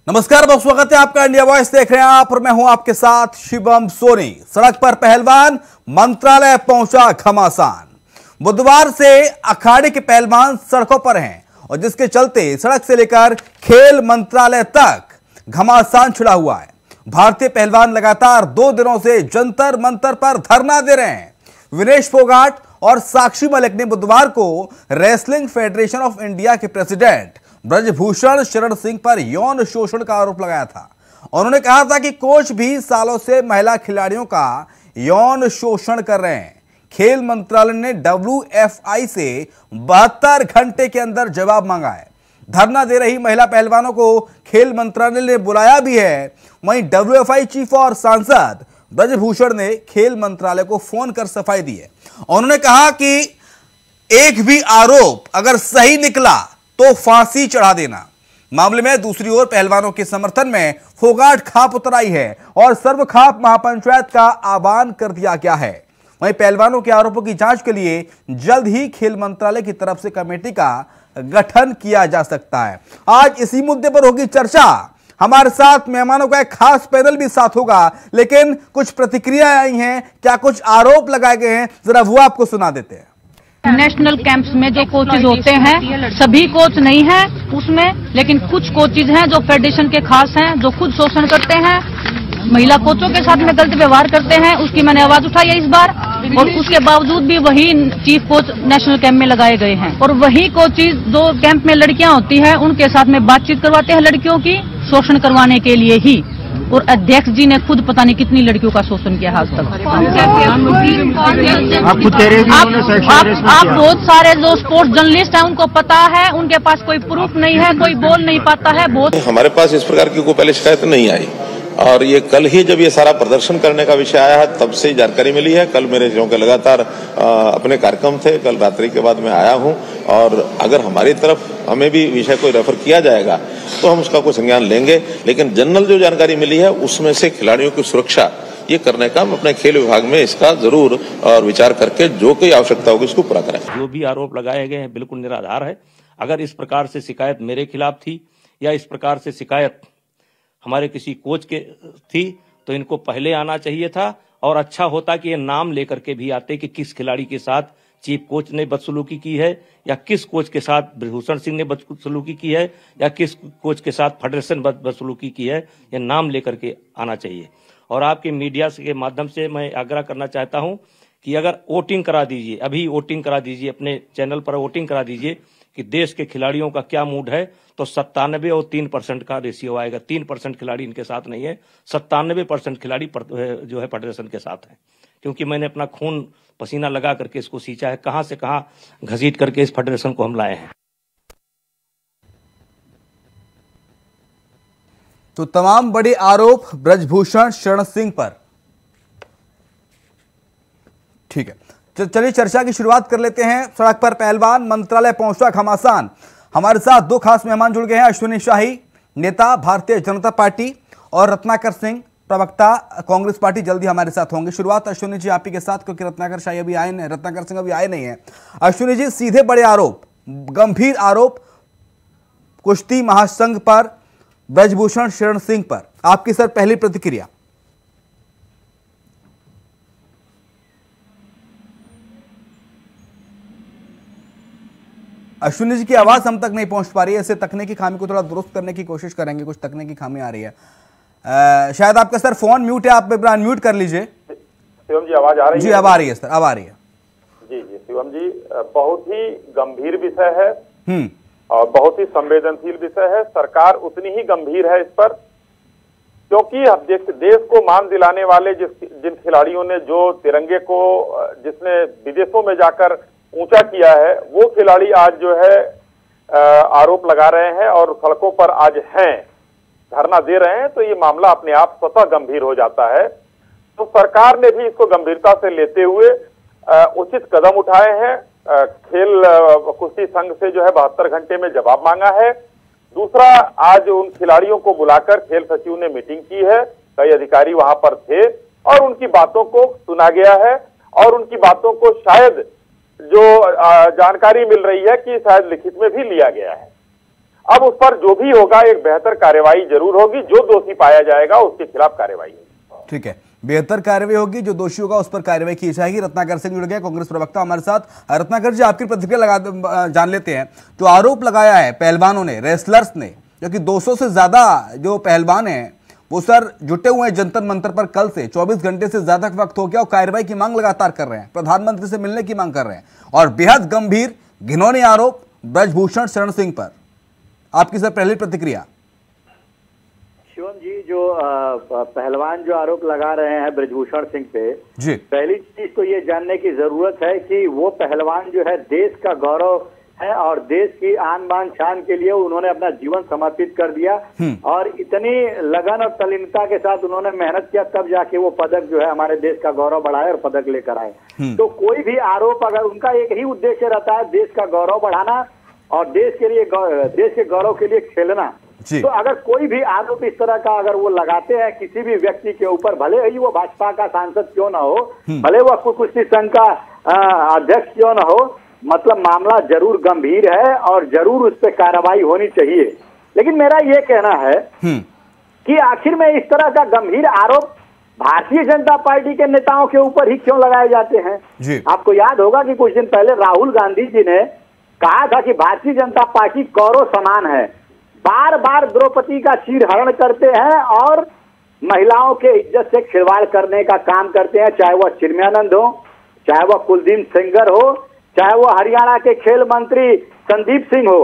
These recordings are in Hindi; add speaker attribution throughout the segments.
Speaker 1: नमस्कार, बहुत स्वागत है आपका। इंडिया वॉइस देख रहे हैं आप और मैं हूं आपके साथ शिवम सोनी। सड़क पर पहलवान मंत्रालय पहुंचा घमासान। बुधवार से अखाड़े के पहलवान सड़कों पर हैं और जिसके चलते सड़क से लेकर खेल मंत्रालय तक घमासान छिड़ा हुआ है। भारतीय पहलवान लगातार 2 दिनों से जंतर मंतर पर धरना दे रहे हैं। विनेश फोगाट और साक्षी मलिक ने बुधवार को रेसलिंग फेडरेशन ऑफ इंडिया के प्रेसिडेंट ब्रजभूषण शरण सिंह पर यौन शोषण का आरोप लगाया था। उन्होंने कहा था कि कोच भी सालों से महिला खिलाड़ियों का यौन शोषण कर रहे हैं। खेल मंत्रालय ने WFI से 72 घंटे के अंदर जवाब मांगा है। धरना दे रही महिला पहलवानों को खेल मंत्रालय ने बुलाया भी है। वहीं WFI चीफ और सांसद ब्रजभूषण ने खेल मंत्रालय को फोन कर सफाई दी है। उन्होंने कहा कि एक भी आरोप अगर सही निकला तो फांसी चढ़ा देना। मामले में दूसरी ओर पहलवानों के समर्थन में फोगाट खाप उतर आई है और सर्व खाप महापंचायत का आह्वान कर दिया गया है। वहीं पहलवानों के आरोपों की जांच के लिए जल्द ही खेल मंत्रालय की तरफ से कमेटी का गठन किया जा सकता है। आज इसी मुद्दे पर होगी चर्चा। हमारे साथ मेहमानों का एक खास पैनल भी साथ होगा, लेकिन कुछ प्रतिक्रिया आई हैं, क्या कुछ आरोप लगाए गए हैं, जरा वो आपको सुना देते हैं।
Speaker 2: नेशनल कैंप्स में जो कोचेज होते हैं, सभी कोच नहीं है उसमें, लेकिन कुछ कोचेज हैं जो फेडरेशन के खास हैं, जो खुद शोषण करते हैं, महिला कोचों के साथ में गलत व्यवहार करते हैं। उसकी मैंने आवाज उठाई है इस बार, और उसके बावजूद भी वही चीफ कोच नेशनल कैंप में लगाए गए हैं। और वही कोचेज जो कैंप में लड़कियां होती हैं उनके साथ में बातचीत करवाते हैं लड़कियों की, शोषण करवाने के लिए ही। और अध्यक्ष जी ने खुद पता नहीं कितनी लड़कियों का शोषण किया आज तक। आप बहुत सारे जो स्पोर्ट्स जर्नलिस्ट हैं उनको पता है, उनके पास कोई प्रूफ नहीं है, कोई बोल नहीं पाता है। बहुत
Speaker 3: हमारे पास इस प्रकार की कोई पहले शिकायत नहीं आई, और ये कल ही जब ये सारा प्रदर्शन करने का विषय आया है तब से जानकारी मिली है। कल मेरे क्योंकि लगातार अपने कार्यक्रम थे, कल रात्रि के बाद मैं आया हूं, और अगर हमारी तरफ हमें भी विषय को रेफर किया जाएगा तो हम उसका कोई संज्ञान लेंगे। लेकिन जनरल जो जानकारी मिली है उसमें से खिलाड़ियों की सुरक्षा ये करने का हम अपने खेल विभाग में इसका जरूर और विचार करके जो कोई आवश्यकता होगी इसको पूरा करें।
Speaker 4: जो भी आरोप लगाए गए हैं बिल्कुल निराधार है। अगर इस प्रकार से शिकायत मेरे खिलाफ थी या इस प्रकार से शिकायत हमारे किसी कोच के थी तो इनको पहले आना चाहिए था, और अच्छा होता कि ये नाम लेकर के भी आते कि किस खिलाड़ी के साथ चीफ कोच ने बदसलूकी की है, या किस कोच के साथ ब्रजभूषण सिंह ने बदसलूकी की है, या किस कोच के साथ फेडरेशन बदसलूकी की है। ये नाम लेकर के आना चाहिए। और आपके मीडिया के माध्यम से मैं आग्रह करना चाहता हूं कि अगर वोटिंग करा दीजिए, अभी वोटिंग करा दीजिए, अपने चैनल पर वोटिंग करा दीजिए कि देश के खिलाड़ियों का क्या मूड है, तो 97 और 3% का रेशियो आएगा। 3% खिलाड़ी इनके साथ नहीं है, 97% खिलाड़ी जो है फेडरेशन के साथ है। क्योंकि मैंने अपना खून पसीना लगा करके इसको सींचा है, कहां से कहां घसीट करके इस फेडरेशन को हम लाए हैं।
Speaker 1: तो तमाम बड़े आरोप ब्रजभूषण शरण सिंह पर। ठीक है, चलिए चर्चा की शुरुआत कर लेते हैं। सड़क पर पहलवान मंत्रालय पहुंचा घमासान। हमारे साथ 2 खास मेहमान जुड़ गए हैं। अश्विनी शाही, नेता भारतीय जनता पार्टी, और रत्नाकर सिंह, प्रवक्ता कांग्रेस पार्टी, जल्दी हमारे साथ होंगे। शुरुआत अश्विनी जी आप ही के साथ, क्योंकि रत्नाकर सिंह अभी आए नहीं है। अश्विनी जी, सीधे बड़े आरोप, गंभीर आरोप कुश्ती महासंघ पर, ब्रजभूषण शरण सिंह पर, आपकी सर पहली प्रतिक्रिया। अश्विनी जी की आवाज हम तक नहीं पहुंच पा रही है। ऐसे तकनीकी खामी को थोड़ा दुरुस्त करने की कोशिश करेंगे, कुछ तकनीकी खामी आ रही है। शायद आपका सर फोन म्यूट है, आप अनम्यूट कर लीजिए।
Speaker 5: शिवम जी आवाज आ रही है?
Speaker 1: जी अब आ रही है सर, अब आ रही है।
Speaker 5: जी शिवम जी, बहुत ही गंभीर विषय है और बहुत ही संवेदनशील विषय है। सरकार उतनी ही गंभीर है इस पर, क्योंकि अब देश को मान दिलाने वाले जिन खिलाड़ियों ने जो तिरंगे को जिसने विदेशों में जाकर ऊंचा किया है, वो खिलाड़ी आज जो है आरोप लगा रहे हैं और सड़कों पर आज हैं, धरना दे रहे हैं, तो ये मामला अपने आप स्वतः गंभीर हो जाता है। तो सरकार ने भी इसको गंभीरता से लेते हुए उचित कदम उठाए हैं। खेल कुश्ती संघ से जो है 72 घंटे में जवाब मांगा है। दूसरा, आज उन खिलाड़ियों को बुलाकर खेल सचिव ने मीटिंग की है, कई अधिकारी वहां पर थे और उनकी बातों को सुना गया है, और उनकी बातों को शायद जो जानकारी मिल रही है कि शायद लिखित में भी लिया गया है। अब उस पर जो भी होगा एक बेहतर कार्यवाही जरूर होगी, जो दोषी पाया जाएगा उसके खिलाफ कार्यवाही होगी।
Speaker 1: ठीक है, बेहतर कार्रवाई होगी, जो दोषी होगा उस पर कार्रवाई की जाएगी। रत्नाकर सिंह जुड़ गए, कांग्रेस प्रवक्ता हमारे साथ। रत्नाकर जी, आपकी प्रतिक्रिया जान लेते हैं। जो आरोप लगाया है पहलवानों ने, रेसलर्स ने, जो कि 200 से ज्यादा जो पहलवान हैं वो सर जुटे हुए हैं जंतर मंतर पर कल से 24 घंटे से ज्यादा वक्त हो गया और कार्रवाई की मांग लगातार कर रहे हैं, प्रधानमंत्री से मिलने की मांग कर रहे हैं और बेहद गंभीर घिनौने आरोप ब्रजभूषण शरण सिंह पर। आपकी सर पहली प्रतिक्रिया।
Speaker 6: शिवम जी, जो पहलवान जो आरोप लगा रहे हैं ब्रजभूषण सिंह पे
Speaker 1: जी,
Speaker 6: पहली चीज तो ये जानने की जरूरत है कि वो पहलवान जो है देश का गौरव है और देश की आन बान शान के लिए उन्होंने अपना जीवन समर्पित कर दिया और इतनी लगन और तल्लीनता के साथ उन्होंने मेहनत किया, तब जाके वो पदक जो है हमारे देश का गौरव बढ़ाए और पदक लेकर आए। तो कोई भी आरोप, अगर उनका एक ही उद्देश्य रहता है देश का गौरव बढ़ाना और देश के गौरव के लिए खेलना, तो अगर कोई भी आरोप इस तरह का अगर वो लगाते हैं किसी भी व्यक्ति के ऊपर, भले ही वो भाजपा का सांसद क्यों ना हो, भले वो कुश्ती संघ का अध्यक्ष क्यों ना हो, मतलब मामला जरूर गंभीर है और जरूर उस पर कार्रवाई होनी चाहिए। लेकिन मेरा ये कहना है कि आखिर में इस तरह का गंभीर आरोप भारतीय जनता पार्टी के नेताओं के ऊपर ही क्यों लगाए जाते हैं? आपको याद होगा कि कुछ दिन पहले राहुल गांधी जी ने कहा था कि भारतीय जनता पार्टी कौरव समान है, बार बार द्रौपदी का चीरहरण करते हैं और महिलाओं के इज्जत से खिलवाड़ करने का काम करते हैं, चाहे वह चिन्मयानंद हो, चाहे वह कुलदीप सेंगर हो, चाहे वो हरियाणा के खेल मंत्री संदीप सिंह हो।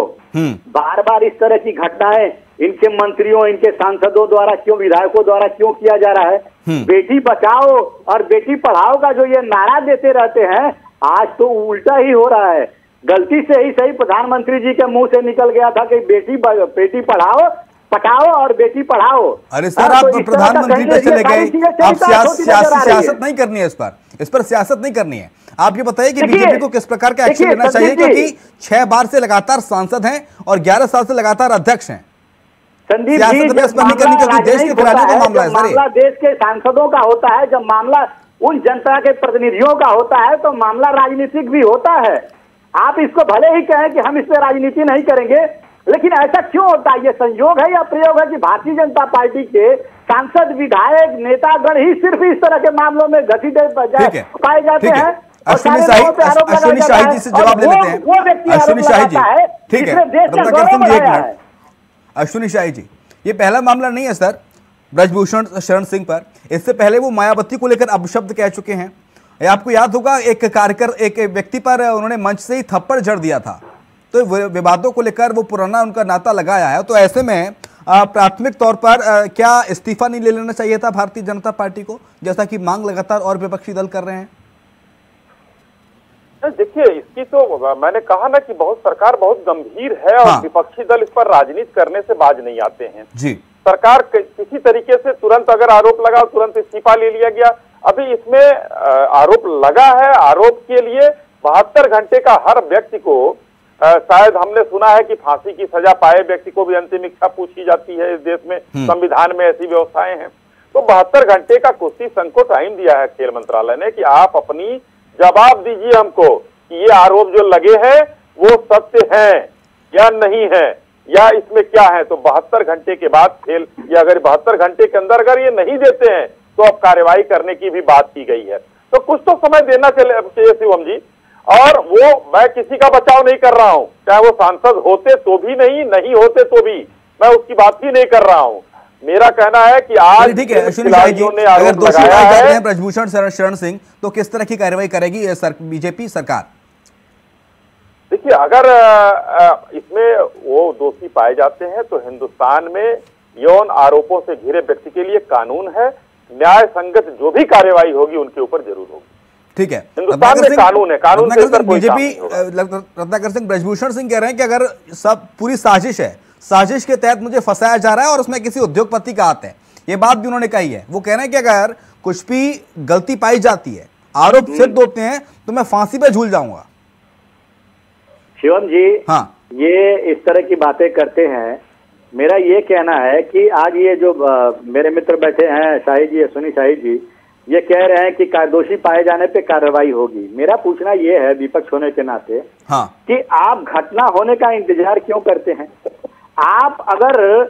Speaker 6: बार बार इस तरह की घटनाएं इनके मंत्रियों, इनके सांसदों द्वारा क्यों, विधायकों द्वारा क्यों किया जा रहा है? बेटी बचाओ और बेटी पढ़ाओ का जो ये नारा देते रहते हैं, आज तो उल्टा ही हो रहा है। गलती से ही सही प्रधानमंत्री जी के मुंह से निकल गया था कि बेटी पढ़ाओ और बेटी पढ़ाओ।
Speaker 1: अरे सर, आप प्रधानमंत्री पे चले गए, आप सियासत नहीं करनी है, इस पर सियासत नहीं करनी है। आप ये बताइए कि बीजेपी को किस प्रकार का एक्शन लेना चाहिए, क्योंकि 6 बार से लगातार सांसद हैं और 11 साल से लगातार अध्यक्ष हैं।
Speaker 6: संदीप
Speaker 1: सियासत में इस पर नहीं करनी, क्योंकि देश के खिलाड़ियों का मामला है सर।
Speaker 6: मामला देश के सांसदों का होता है, जब मामला उन जनता के प्रतिनिधियों का होता है तो मामला राजनीतिक भी होता है। आप इसको भले ही कहें कि हम इस पर राजनीति नहीं करेंगे, लेकिन ऐसा क्यों होता है? ये संयोग है या प्रयोग है कि भारतीय जनता पार्टी के सांसद, विधायक, नेतागण ही सिर्फ इस तरह के मामलों में घटित पाए जाते हैं?
Speaker 1: अश्विनी शाही जी से जवाब ले लेते हैं। अश्विनी शाही जी, ठीक है, रत्नाकर सिंह जी एक मिनट। अश्विनी शाही जी, ये पहला मामला नहीं है सर ब्रजभूषण शरण सिंह पर। इससे पहले वो मायावती को लेकर अपशब्द कह चुके हैं। आपको याद होगा एक व्यक्ति पर उन्होंने मंच से ही थप्पड़ जड़ दिया था, तो विवादों को लेकर वो पुराना उनका नाता लगाया है। तो ऐसे में प्राथमिक तौर पर क्या इस्तीफा नहीं ले लेना चाहिए था भारतीय जनता पार्टी को, जैसा कि मांग लगातार और विपक्षी दल कर रहे हैं?
Speaker 5: देखिए, इसकी तो मैंने कहा ना कि सरकार बहुत गंभीर है और विपक्षी दल इस पर राजनीति करने से बाज नहीं आते हैं जी। सरकार किसी तरीके से तुरंत अगर आरोप लगा, तुरंत इस्तीफा ले लिया गया। अभी इसमें आरोप लगा है, आरोप के लिए 72 घंटे का हर व्यक्ति को, शायद हमने सुना है कि फांसी की सजा पाए व्यक्ति को भी अंतिम इच्छा पूछी जाती है। इस देश में संविधान में ऐसी व्यवस्थाएं हैं। तो 72 घंटे का कुश्ती संघ को टाइम दिया है खेल मंत्रालय ने कि आप अपनी जवाब दीजिए हमको कि ये आरोप जो लगे हैं वो सत्य हैं या नहीं है, या इसमें क्या है। तो 72 घंटे के बाद खेल, या अगर 72 घंटे के अंदर अगर ये नहीं देते हैं तो अब कार्रवाई करने की भी बात की गई है। तो कुछ तो समय देना चाहिए शिवम जी। और वो, मैं किसी का बचाव नहीं कर रहा हूं, चाहे वो सांसद होते तो भी नहीं होते तो भी, मैं उसकी बात ही नहीं कर रहा हूं। मेरा कहना है कि आज
Speaker 1: ठीक है, अश्विनी शाही जी, अगर दोषी पाए जाते हैं ब्रजभूषण शरण सिंह, तो किस तरह की कार्रवाई करेगी बीजेपी सरकार?
Speaker 5: देखिए, अगर इसमें वो दोषी पाए जाते हैं तो हिंदुस्तान में यौन आरोपों से घिरे व्यक्ति के लिए कानून है, न्याय संगत जो भी कार्रवाई होगी उनके ऊपर जरूर होगी।
Speaker 1: ठीक है,
Speaker 5: हिंदुस्तान में कानून है, कानून से ऊपर कोई
Speaker 1: बीजेपी रत्नाकर सिंह ब्रजभूषण सिंह कह रहे हैं कि अगर सब पूरी साजिश है, साजिश के तहत मुझे फंसाया जा रहा है और उसमें किसी उद्योगपति का हाथ है, ये बात भी उन्होंने कही है। वो कह रहे हैं कि अगर कुछ भी गलती पाई जाती है, आरोप सिद्ध होते हैं, तो मैं फांसी पे झूल जाऊंगा।
Speaker 6: शिवम जी, हाँ, ये इस तरह की बातें करते हैं। मेरा ये कहना है कि आज ये जो मेरे मित्र बैठे हैं, शाही जी, अश्विनी शाही जी, ये कह रहे हैं कि दोषी पाए जाने पे कार्रवाई होगी। मेरा पूछना ये है विपक्ष होने के नाते, हाँ, कि आप घटना होने का इंतजार क्यों करते हैं? आप अगर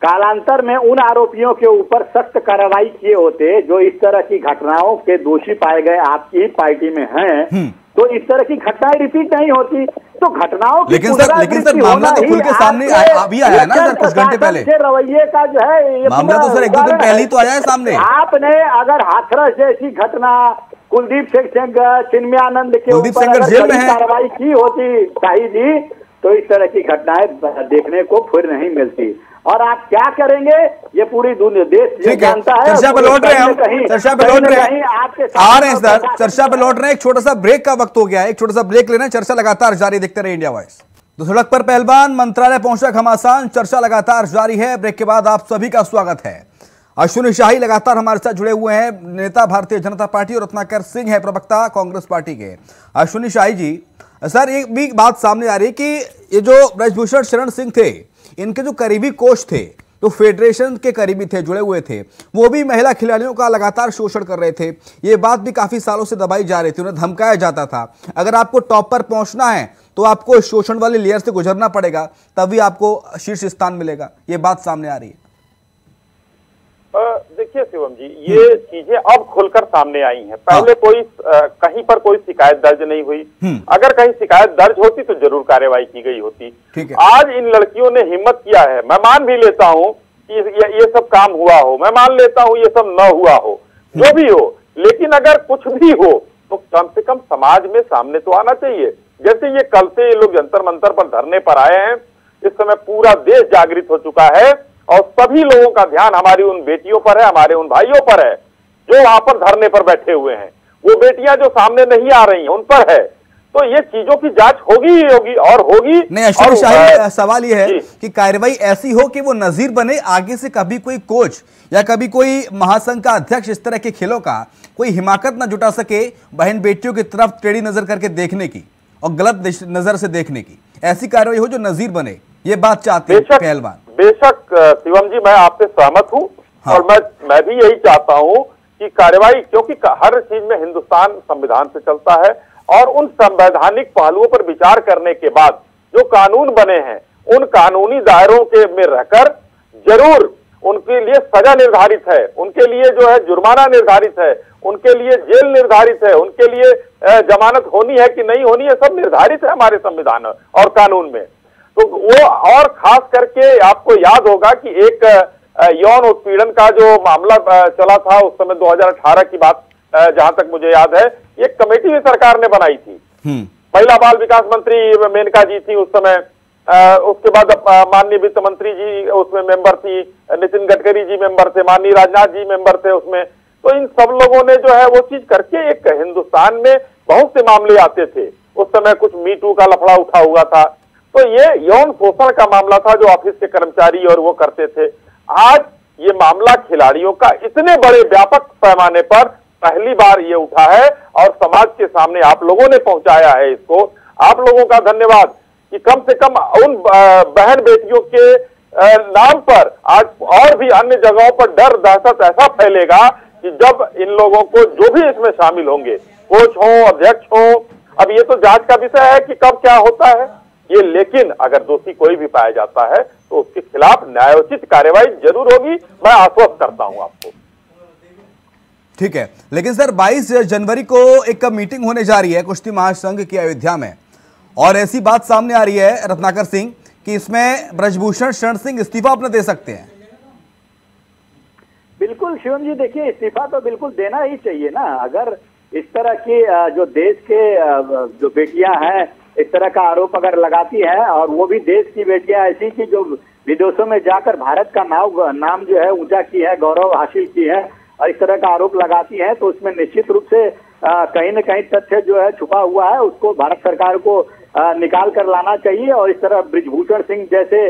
Speaker 6: कालांतर में उन आरोपियों के ऊपर सख्त कार्रवाई किए होते जो इस तरह की घटनाओं के दोषी पाए गए आपकी ही पार्टी में हैं, तो इस तरह की घटनाएं रिपीट नहीं होती। तो घटनाओं की
Speaker 1: लेकिन सर मामला तो खुल के सामने अभी आया है ना सर, कुछ घंटे पहले
Speaker 6: रवैये का जो है
Speaker 1: मामला तो सर 1-2 दिन पहले ही तो आया है सामने।
Speaker 6: आपने अगर हाथरस जैसी घटना कुलदीप सिंह चिन्मयानंद के ऊपर कार्रवाई की होती शाही जी, तो इस तरह की घटनाएं देखने को फिर नहीं मिलती। और आप क्या करेंगे ये पूरी दुनिया देश जानता है।
Speaker 1: चर्चा पे लौट रहे हैं हम, चर्चा पे लौट रहे हैं, आ रहे हैं सर, चर्चा पे लौट रहे हैं। एक छोटा सा ब्रेक का वक्त हो गया है, एक छोटा सा ब्रेक लेना है, चर्चा लगातार जारी। देखते रहे इंडिया वॉइस। तो सड़क पर पहलवान, मंत्रालय पहुंचा घमासान, चर्चा लगातार जारी है। ब्रेक के बाद आप सभी का स्वागत है। अश्विनी शाही लगातार हमारे साथ जुड़े हुए हैं, नेता भारतीय जनता पार्टी, और रत्नाकर सिंह है प्रवक्ता कांग्रेस पार्टी के। अश्विनी शाही जी, सर एक भी बात सामने आ रही है कि ये जो ब्रजभूषण शरण सिंह थे, इनके जो करीबी कोच थे, तो फेडरेशन के करीबी थे, जुड़े हुए थे, वो भी महिला खिलाड़ियों का लगातार शोषण कर रहे थे। ये बात भी काफी सालों से दबाई जा रही थी, उन्हें धमकाया जाता था अगर आपको टॉप पर पहुंचना है तो आपको शोषण वाले लेयर से गुजरना पड़ेगा, तभी आपको शीर्ष स्थान मिलेगा। ये बात सामने आ रही है।
Speaker 5: देखिए शिवम जी, ये चीजें अब खुलकर सामने आई हैं। पहले कोई कहीं पर कोई शिकायत दर्ज नहीं हुई। अगर कहीं शिकायत दर्ज होती तो जरूर कार्रवाई की गई होती। आज इन लड़कियों ने हिम्मत किया है। मैं मान भी लेता हूँ कि ये सब काम हुआ हो, मैं मान लेता हूँ ये सब न हुआ हो, जो भी हो, लेकिन अगर कुछ भी हो तो कम से कम समाज में सामने तो आना चाहिए। जैसे ये कल से ये लोग जंतर मंतर पर धरने पर आए हैं, इस समय पूरा देश जागृत हो चुका है और सभी लोगों का ध्यान हमारी उन बेटियों पर है, हमारे उन भाइयों पर है जो वहां पर धरने पर बैठे हुए हैं। वो बेटियां जो सामने नहीं आ रही हैं उन पर है। तो ये चीजों की जांच होगी ही होगी और होगी।
Speaker 1: नहीं अश्विनी शाही, सवाल ये है कि कार्रवाई ऐसी हो कि वो नजीर बने, आगे से कभी कोई कोच या कभी कोई महासंघ का अध्यक्ष इस तरह के खेलों का कोई हिमाकत न जुटा सके बहन बेटियों की तरफ टेढ़ी नजर करके देखने की और गलत नजर से देखने की। ऐसी कार्रवाई हो जो नजीर बने, ये बात चाहते हैं पहलवान।
Speaker 5: बेशक शिवम जी, मैं आपसे सहमत हूँ। हाँ। और मैं भी यही चाहता हूँ कि कार्रवाई, क्योंकि हर चीज में हिंदुस्तान संविधान से चलता है और उन संवैधानिक पहलुओं पर विचार करने के बाद जो कानून बने हैं उन कानूनी दायरों के में रहकर जरूर उनके लिए सजा निर्धारित है, उनके लिए जो है जुर्माना निर्धारित है, उनके लिए जेल निर्धारित है, उनके लिए जमानत होनी है कि नहीं होनी है, सब निर्धारित है हमारे संविधान और कानून में। तो वो, और खास करके आपको याद होगा कि एक यौन उत्पीड़न का जो मामला चला था उस समय 2018 की बात, जहां तक मुझे याद है, एक कमेटी भी सरकार ने बनाई थी। महिला बाल विकास मंत्री मेनका जी थी उस समय। उसके बाद माननीय वित्त मंत्री जी उसमें मेंबर थी, नितिन गडकरी जी मेंबर थे, माननीय राजनाथ जी मेंबर थे उसमें। तो इन सब लोगों ने जो है वो चीज करके, एक हिंदुस्तान में बहुत से मामले आते थे उस समय, कुछ मी टू का लफड़ा उठा हुआ था, तो ये यौन शोषण का मामला था जो ऑफिस के कर्मचारी और वो करते थे। आज ये मामला खिलाड़ियों का इतने बड़े व्यापक पैमाने पर पहली बार ये उठा है और समाज के सामने आप लोगों ने पहुंचाया है इसको। आप लोगों का धन्यवाद कि कम से कम उन बहन बेटियों के नाम पर आज और भी अन्य जगहों पर डर दहशत ऐसा फैलेगा कि जब इन लोगों को, जो भी इसमें शामिल होंगे, कोच हो, अध्यक्ष हो, अब ये तो जांच का विषय है कि कब क्या होता है ये, लेकिन अगर दोषी कोई भी पाया जाता है तो उसके खिलाफ न्यायोचित कार्रवाई जरूर होगी, मैं आश्वस्त करता हूं आपको।
Speaker 1: ठीक है, लेकिन सर 22 जनवरी को एक मीटिंग होने जा रही है कुश्ती महासंघ की अयोध्या में, और ऐसी बात सामने आ रही है रत्नाकर सिंह कि इसमें ब्रजभूषण शरण सिंह इस्तीफा अपने दे सकते हैं।
Speaker 6: बिल्कुल शिवम जी, देखिए इस्तीफा तो बिल्कुल देना ही चाहिए ना। अगर इस तरह की जो देश के जो बेटियां हैं इस तरह का आरोप अगर लगाती है, और वो भी देश की बेटियां ऐसी की जो विदेशों में जाकर भारत का नाम जो है ऊंचा की है, गौरव हासिल की है, और इस तरह का आरोप लगाती है, तो उसमें निश्चित रूप से कहीं न कहीं तथ्य जो है छुपा हुआ है, उसको भारत सरकार को निकाल कर लाना चाहिए। और इस तरह ब्रजभूषण सिंह जैसे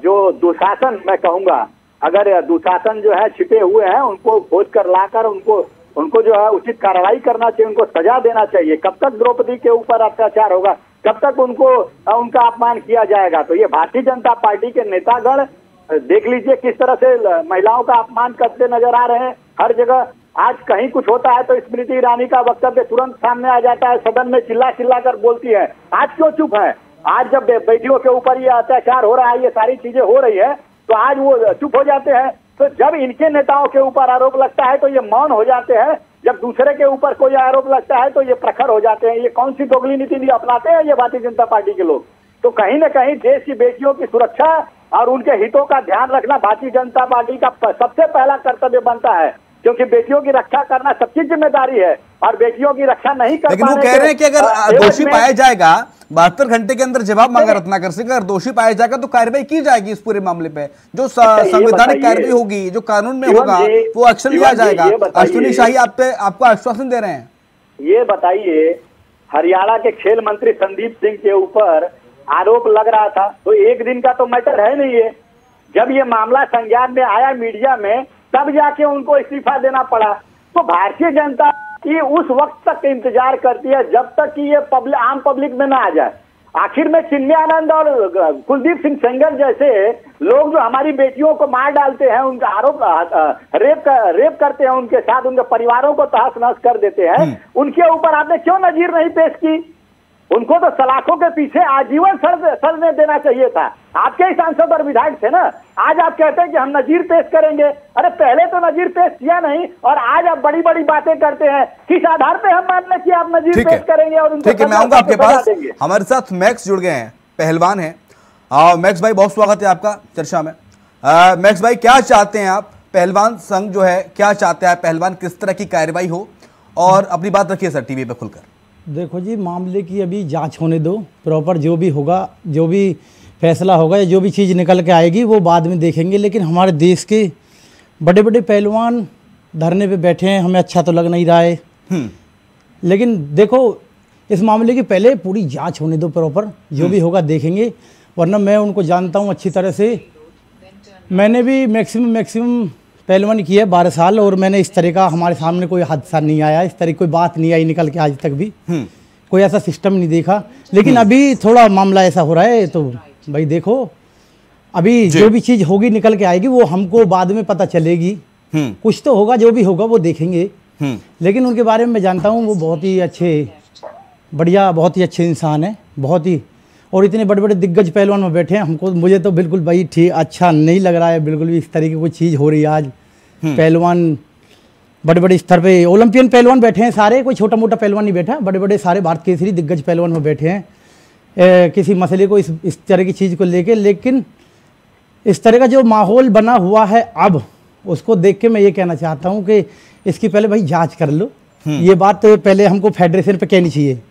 Speaker 6: जो दुशासन, मैं कहूँगा, अगर दुशासन जो है छिपे हुए हैं उनको खोज कर लाकर उनको जो है उचित कार्रवाई करना चाहिए, उनको सजा देना चाहिए। कब तक द्रौपदी के ऊपर अत्याचार होगा, कब तक उनका अपमान किया जाएगा? तो ये भारतीय जनता पार्टी के नेतागण देख लीजिए किस तरह से महिलाओं का अपमान करते नजर आ रहे हैं हर जगह। आज कहीं कुछ होता है तो स्मृति ईरानी का वक्तव्य तुरंत सामने आ जाता है, सदन में चिल्ला चिल्ला कर बोलती है। आज क्यों चुप है? आज जब बेटियों के ऊपर ये अत्याचार हो रहा है, ये सारी चीजें हो रही है, तो आज वो चुप हो जाते हैं। तो जब इनके नेताओं के ऊपर आरोप लगता है तो ये मौन हो जाते हैं, जब दूसरे के ऊपर कोई आरोप लगता है तो ये प्रखर हो जाते हैं। ये कौन सी दोगली नीति अपनाते हैं ये भारतीय जनता पार्टी के लोग? तो कहीं ना कहीं देश की बेटियों की सुरक्षा और उनके हितों का ध्यान रखना भारतीय जनता पार्टी का सबसे पहला कर्तव्य बनता है, क्योंकि बेटियों की रक्षा करना सबकी जिम्मेदारी है। और बेटियों की रक्षा नहीं कर,
Speaker 1: लेकिन वो कह रहे हैं कि अगर दोषी पाया जाएगा 72 घंटे के अंदर जवाब मांगा रत्नाकर सिंह, अगर दोषी पाया जाएगा तो कार्रवाई की जाएगी इस पूरे मामले पे। जो संवैधानिक कार्रवाई होगी, जो कानून में होगा, वो एक्शन लिया जाएगा। अश्विनी शाही आपको आश्वासन दे रहे हैं।
Speaker 6: ये बताइए, हरियाणा के खेल मंत्री संदीप सिंह के ऊपर आरोप लग रहा था, तो एक दिन का तो मैटर है नहीं है। जब ये मामला संज्ञान में आया मीडिया में, तब जाके उनको इस्तीफा देना पड़ा। तो भारतीय जनता पार्टी उस वक्त तक इंतजार करती है जब तक कि ये आम पब्लिक में ना आ जाए। आखिर में चिन्मयानंद और कुलदीप सिंह सेंगर जैसे लोग जो हमारी बेटियों को मार डालते हैं, उनका आरोप रेप करते हैं, उनके साथ उनके परिवारों को तहस नहस कर देते हैं, उनके ऊपर आपने क्यों नजीर नहीं पेश की? उनको तो सलाखों के पीछे आजीवन सड़ने देना चाहिए था। आपके ही सांसद और विधायक थे ना। आज आप कहते हैं कि हम नजीर पेश करेंगे। अरे पहले तो नजीर पेश किया नहीं, और आज आप बड़ी बड़ी बातें करते हैं। किस आधार पे हम मान लें कि आप नजीर पेश करेंगे और उनको?
Speaker 1: ठीक है, मैं आऊंगा आपके पास। हमारे साथ मैक्स जुड़ गए हैं, पहलवान हैं। मैक्स भाई, बहुत स्वागत है आपका चर्चा में। मैक्स भाई, क्या चाहते हैं आप? पहलवान संघ जो है क्या चाहते हैं? पहलवान किस तरह की कार्रवाई हो? और अपनी बात रखिए सर टीवी पे खुलकर।
Speaker 7: देखो जी, मामले की अभी जांच होने दो प्रॉपर। जो भी होगा, जो भी फैसला होगा या जो भी चीज़ निकल के आएगी वो बाद में देखेंगे। लेकिन हमारे देश के बड़े बड़े पहलवान धरने पे बैठे हैं, हमें अच्छा तो लग नहीं रहा है। लेकिन देखो, इस मामले की पहले पूरी जांच होने दो प्रॉपर। जो भी होगा देखेंगे, वरना मैं उनको जानता हूँ अच्छी तरह से। मैंने भी मैक्सिमम पहलवानी की है 12 साल, और मैंने इस तरह का हमारे सामने कोई हादसा नहीं आया, इस तरह कोई बात नहीं आई निकल के आज तक भी। कोई ऐसा सिस्टम नहीं देखा। लेकिन अभी थोड़ा मामला ऐसा हो रहा है, तो भाई देखो, अभी जो भी चीज़ होगी निकल के आएगी वो हमको बाद में पता चलेगी। कुछ तो होगा, जो भी होगा वो देखेंगे। लेकिन उनके बारे में मैं जानता हूँ, वो बहुत ही अच्छे, बढ़िया, बहुत ही अच्छे इंसान है, बहुत ही। और इतने बड़े बड़े दिग्गज पहलवान में बैठे हैं। मुझे तो बिल्कुल भाई ठीक अच्छा नहीं लग रहा है बिल्कुल भी। इस तरीके की कोई चीज़ हो रही है आज। पहलवान बड़े बड़े स्तर पे ओलंपियन पहलवान बैठे हैं सारे, कोई छोटा मोटा पहलवान नहीं बैठा। बड़े बड़े सारे भारत केसरी दिग्गज पहलवान में बैठे हैं किसी मसले को, इस तरह की चीज़ को लेके। लेकिन इस तरह का जो माहौल बना हुआ है अब, उसको देख के मैं ये कहना चाहता हूँ कि इसकी पहले भाई जाँच कर लो। ये बात पहले हमको फेडरेशन पे कहनी चाहिए।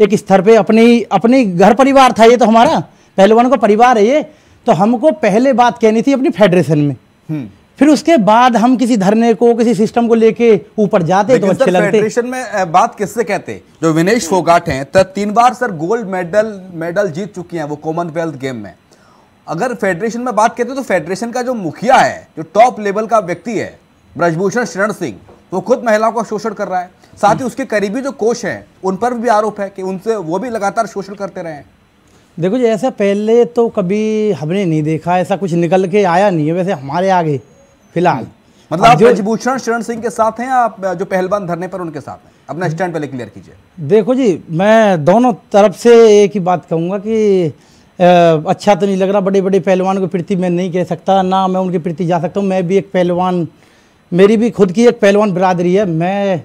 Speaker 7: एक स्तर पे अपनी घर परिवार था ये, तो हमारा पहलवानों का परिवार है ये, तो हमको पहले बात कहनी थी अपनी फेडरेशन में। फिर उसके बाद हम किसी धरने को, किसी सिस्टम को लेके ऊपर जाते तो अच्छे लगते।
Speaker 1: फेडरेशन में बात किससे कहते? जो विनेश फोगाट हैं, 3 बार सर गोल्ड मेडल जीत चुकी हैं वो कॉमनवेल्थ गेम में। अगर फेडरेशन में बात कहते तो फेडरेशन का जो मुखिया है, जो टॉप लेवल का व्यक्ति है, ब्रजभूषण शरण सिंह, वो खुद महिलाओं का शोषण कर रहा है। साथ ही उसके करीबी जो कोच हैं, उन पर भी आरोप है कि उनसे वो भी लगातार शोषण करते रहे हैं।
Speaker 7: देखो जी, ऐसा पहले तो कभी हमने नहीं देखा, ऐसा कुछ निकल के आया नहीं है वैसे हमारे आगे फिलहाल।
Speaker 1: मतलब आप ब्रजभूषण शरण सिंह के साथ हैं, आप जो पहलवान धरने पर उनके साथ हैं? अपना स्टैंड पहले क्लियर कीजिए।
Speaker 7: देखो जी, मैं दोनों तरफ से एक ही बात कहूँगा कि अच्छा तो नहीं लग रहा। बड़े बड़े पहलवानों के प्रति मैं नहीं कह सकता, ना मैं उनके प्रति जा सकता हूँ। मैं भी एक पहलवान, मेरी भी खुद की एक पहलवान बिरादरी है। मैं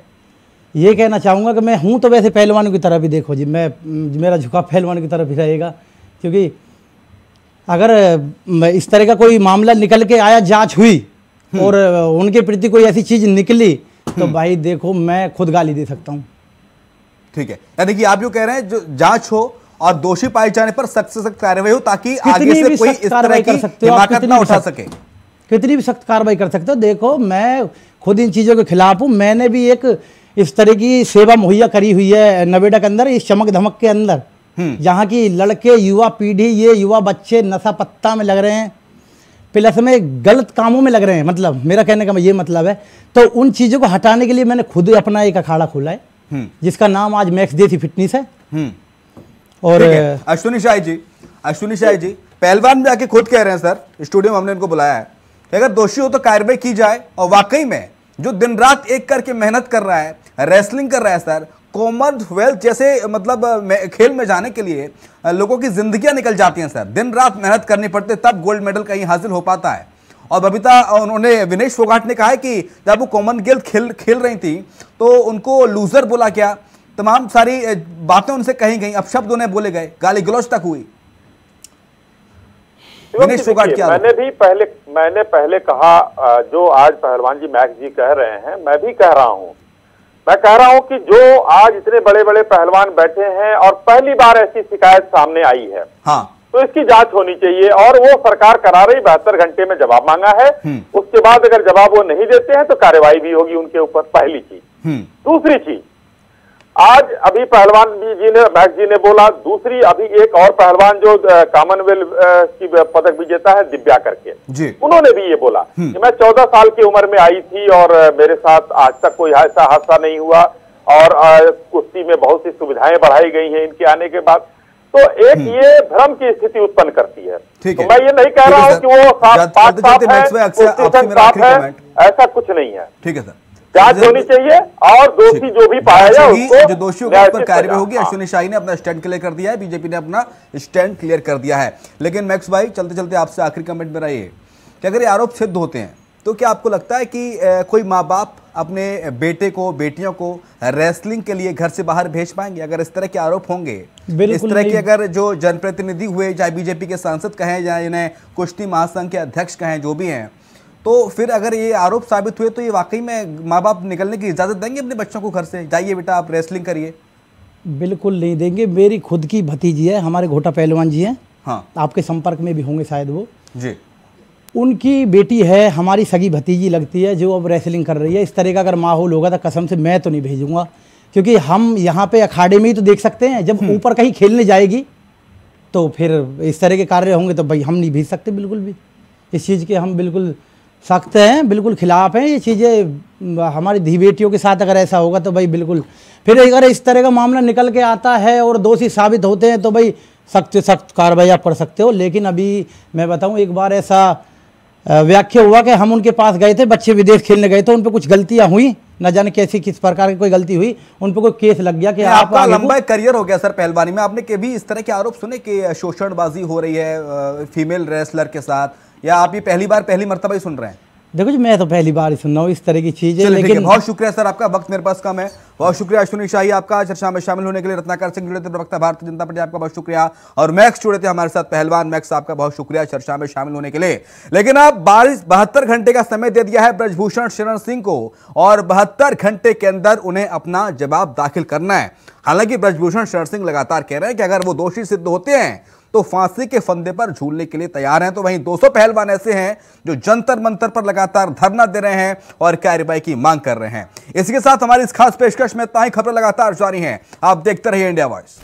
Speaker 7: ये कहना चाहूँगा कि मैं हूँ तो वैसे पहलवानों की तरफ ही। देखो जी, मेरा झुकाव पहलवान की तरफ ही रहेगा, क्योंकि अगर इस तरह का कोई मामला निकल के आया, जांच हुई और उनके प्रति कोई ऐसी चीज़ निकली, तो भाई देखो मैं खुद गाली दे सकता हूँ।
Speaker 1: ठीक है, यानी कि आप जो कह रहे हैं जो जांच हो और दोषी पाए जाने पर सख्त से सख्त कार्रवाई हो, ताकि आगे से कोई इस तरह की हिमाकत ना उठा सके।
Speaker 7: कितनी भी सख्त कार्रवाई कर सकते हो। देखो, मैं खुद इन चीज़ों के खिलाफ हूँ। मैंने भी एक इस तरह की सेवा मुहैया करी हुई है नोएडा के अंदर, इस चमक धमक के अंदर, जहाँ की लड़के, युवा पीढ़ी, ये युवा बच्चे नशा पत्ता में लग रहे हैं, प्लस में गलत कामों में लग रहे हैं। मतलब मेरा कहने का ये मतलब है, तो उन चीज़ों को हटाने के लिए मैंने खुद अपना एक अखाड़ा खोला है, जिसका नाम आज मैक्स देसी फिटनेस है। और
Speaker 1: अश्विनी शाही जी पहलवान भी आके खुद कह रहे हैं सर, स्टूडियो में हमने इनको बुलाया है कि अगर दोषी हो तो कार्रवाई की जाए। और वाकई में जो दिन रात एक करके मेहनत कर रहा है, रेसलिंग कर रहा है सर, कॉमनवेल्थ जैसे मतलब खेल में जाने के लिए लोगों की जिंदगियां निकल जाती हैं सर, दिन रात मेहनत करनी पड़ती है तब गोल्ड मेडल कहीं हासिल हो पाता है। और बबीता, उन्होंने विनेश फोगाट ने कहा है कि जब वो कॉमनवेल्थ खेल रही थी तो उनको लूजर बोला गया, तमाम सारी बातें उनसे कही गई, अपशब्द उन्हें बोले गए, गाली गलौज तक हुई। विनेश फोगाट क्या?
Speaker 5: मैंने पहले कहा, जो आज पहलवान जी मैक्स जी कह रहे हैं मैं भी कह रहा हूं। मैं कह रहा हूं कि जो आज इतने बड़े बड़े पहलवान बैठे हैं और पहली बार ऐसी शिकायत सामने आई है, हाँ, तो इसकी जांच होनी चाहिए। और वो सरकार करा रही, 72 घंटे में जवाब मांगा है, उसके बाद अगर जवाब वो नहीं देते हैं तो कार्रवाई भी होगी उनके ऊपर, पहली चीज। दूसरी चीज, आज अभी पहलवान जी ने, मैक्स जी ने बोला, दूसरी अभी एक और पहलवान जो कॉमनवेल्थ की पदक विजेता है दिव्या करके जी, उन्होंने भी ये बोला कि मैं 14 साल की उम्र में आई थी और मेरे साथ आज तक कोई ऐसा हादसा नहीं हुआ और कुश्ती में बहुत सी सुविधाएं बढ़ाई गई हैं इनके आने के बाद। तो एक ये भ्रम की स्थिति उत्पन्न करती है। तो मैं ये नहीं कह रहा हूँ कि वो साफ है, ऐसा कुछ नहीं है। ठीक है सर, जांच होनी चाहिए और दोषी जो भी पाया जाए जो दोषियों के ऊपर कार्रवाई होगी। अश्विनी शाही ने अपना स्टैंड क्लियर कर दिया है, बीजेपी ने अपना स्टैंड क्लियर कर दिया है। लेकिन मैक्स भाई, चलते चलते आपसे आखिरी कमेंट में रहिए कि अगर ये आरोप सिद्ध होते हैं तो क्या आपको लगता है कि कोई माँ बाप अपने बेटे को, बेटियों को रेसलिंग के लिए घर से बाहर भेज पाएंगे अगर इस तरह के आरोप होंगे? इस तरह के अगर जो जनप्रतिनिधि हुए, चाहे बीजेपी के सांसद कहें या इन्हें कुश्ती महासंघ के अध्यक्ष कहें, जो भी हैं, तो फिर अगर ये आरोप साबित हुए तो ये वाकई में माँ बाप निकलने की इजाज़त देंगे अपने बच्चों को घर से, जाइए बेटा आप रेसलिंग करिए?
Speaker 7: बिल्कुल नहीं देंगे। मेरी खुद की भतीजी है, हमारे घोटा पहलवान जी हैं, हाँ, आपके संपर्क में भी होंगे शायद वो जी, उनकी बेटी है, हमारी सगी भतीजी लगती है, जो अब रेसलिंग कर रही है। इस तरह का अगर माहौल होगा तो कसम से मैं तो नहीं भेजूंगा, क्योंकि हम यहाँ पे अखाड़े में ही तो देख सकते हैं, जब ऊपर कहीं खेलने जाएगी तो फिर इस तरह के कार्य होंगे तो भाई हम नहीं भेज सकते बिल्कुल भी। इस चीज़ के हम बिल्कुल सख्त हैं, बिल्कुल खिलाफ हैं। ये चीज़ें हमारी धी बेटियों के साथ अगर ऐसा होगा तो भाई बिल्कुल, फिर अगर इस तरह का मामला निकल के आता है और दोषी साबित होते हैं तो भाई सख्त से सख्त कार्रवाई आप कर सकते हो। लेकिन अभी मैं बताऊं, एक बार ऐसा व्याख्या हुआ कि हम उनके पास गए थे, बच्चे विदेश खेलने गए थे, उन पर कुछ गलतियां हुई, न जाने कैसी किस प्रकार की कोई गलती हुई, उन पर कोई केस लग गया कि
Speaker 1: आपका लंबा करियर हो गया सर पहलवानी में, आपने कभी इस तरह के आरोप सुने कि शोषणबाजी हो रही है फीमेल रेसलर के साथ, या आप ये पहली मर्तबा ही सुन रहे हैं?
Speaker 7: देखो जी, मैं तो पहली बार ही सुन रहा हूँ इस तरह की चीजें। लेकिन
Speaker 1: बहुत शुक्रिया सर, आपका वक्त मेरे पास कम है। बहुत शुक्रिया अश्विनी शाही आपका चर्चा में शामिल होने के लिए। रत्नाकर सिंह जुड़े थे, प्रवक्ता भारतीय जनता पार्टी, आपका बहुत शुक्रिया। और मैक्स जुड़े थे हमारे साथ, पहलवान मैक्स, आपका बहुत शुक्रिया चर्चा में शामिल होने के लिए। लेकिन अब 72 घंटे का समय दे दिया है ब्रजभूषण शरण सिंह को और 72 घंटे के अंदर उन्हें अपना जवाब दाखिल करना है। हालांकि ब्रजभूषण शरण सिंह लगातार कह रहे हैं कि अगर वो दोषी सिद्ध होते हैं तो फांसी के फंदे पर झूलने के लिए तैयार हैं। तो वहीं 200 पहलवान ऐसे हैं जो जंतर मंतर पर लगातार धरना दे रहे हैं और कार्रवाई की मांग कर रहे हैं। इसी के साथ हमारी इस खास पेशकश में इतना ही। खबरें लगातार जारी हैं, आप देखते रहिए इंडिया वॉइस।